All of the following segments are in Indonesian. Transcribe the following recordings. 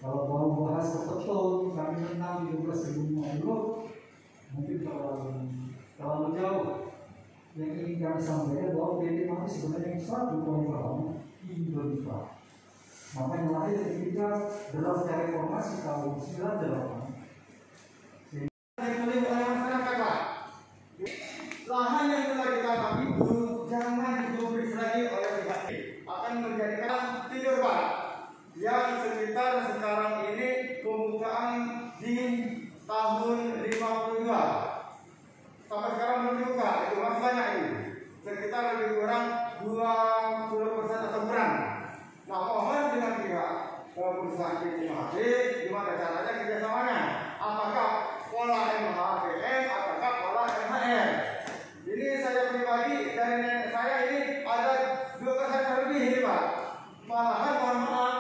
Kalau mau bahas betul kami menang 13.000 mungkin terlalu jauh. Yang ingin kami sampaikan bahwa PT kami sebenarnya yang satu poin pertama Indonesia. Maka yang lahir ketika dalam reformasi tahun 98. Oleh masyarakat Pak. Lahan yang telah kita ambil itu jangan diberi lagi oleh pihak akan menjadikan tidur Pak. Yang sekitar sekarang ini pembukaan di tahun 52 sampai sekarang belum dibuka, itu masih banyak ini sekitar lebih kurang 20% atau kurang. Nah mohon dengan pihak perusahaan MHP gimana caranya kerjasamanya, apakah pola MHPM ataukah pola MHM. Ini saya pribadi dari nenek saya ini ada 2% lebih ini Pak. Malahan mohon maaf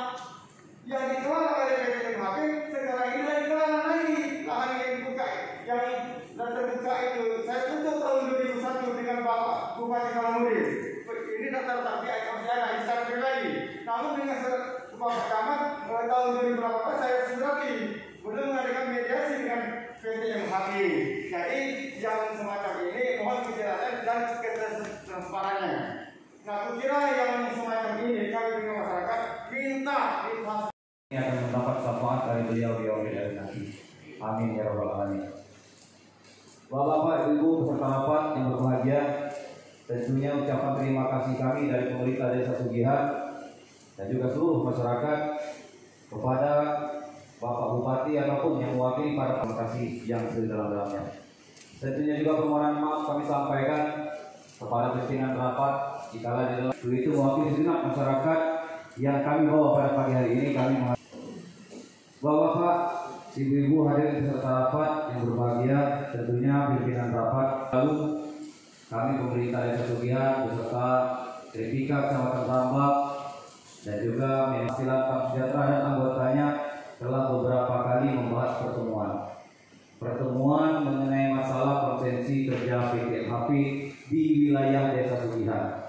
yang dikelola oleh PT MHP sekarang ini lagi dikelola lagi lahan yang dibuka yang terbuka itu. Saya tutup tahun 2001 dengan Bapak Bupati Kabupaten. Ini daftar tapi masih ada secara pribadi. Namun dengan Bapak Camat tahun 2018 saya surati belum mengadakan mediasi dengan PT MHP. Jadi yang semacam ini mohon kejelasan dan ketransparannya. Nah, kira yang semacam ini kami dengan masyarakat minta informasi yang akan mendapat syafaat dari beliau dari nanti. Amin ya rabbal alamin. Bapak-bapak, ibu peserta rapat yang berbahagia, tentunya ucapan terima kasih kami dari pemerintah Desa Sugihan dan juga seluruh masyarakat kepada Bapak Bupati ataupun yang mewakili pada terima kasih yang sedalam-dalamnya. Tentunya juga permohonan maaf kami sampaikan kepada pimpinan rapat jika itu mewakili segenap masyarakat yang kami bawa pada pagi hari ini. Kami Bapak-bapak, ibu-ibu hadirin peserta rapat yang berbahagia, tentunya pimpinan rapat, lalu kami pemerintah Desa Sugihan beserta Tripika Kecamatan Rambang dan juga Mediasi Pemerintah Sejahtera dan anggotanya telah beberapa kali membahas pertemuan mengenai masalah konsensi kerja PT MHP di wilayah Desa Sugihan.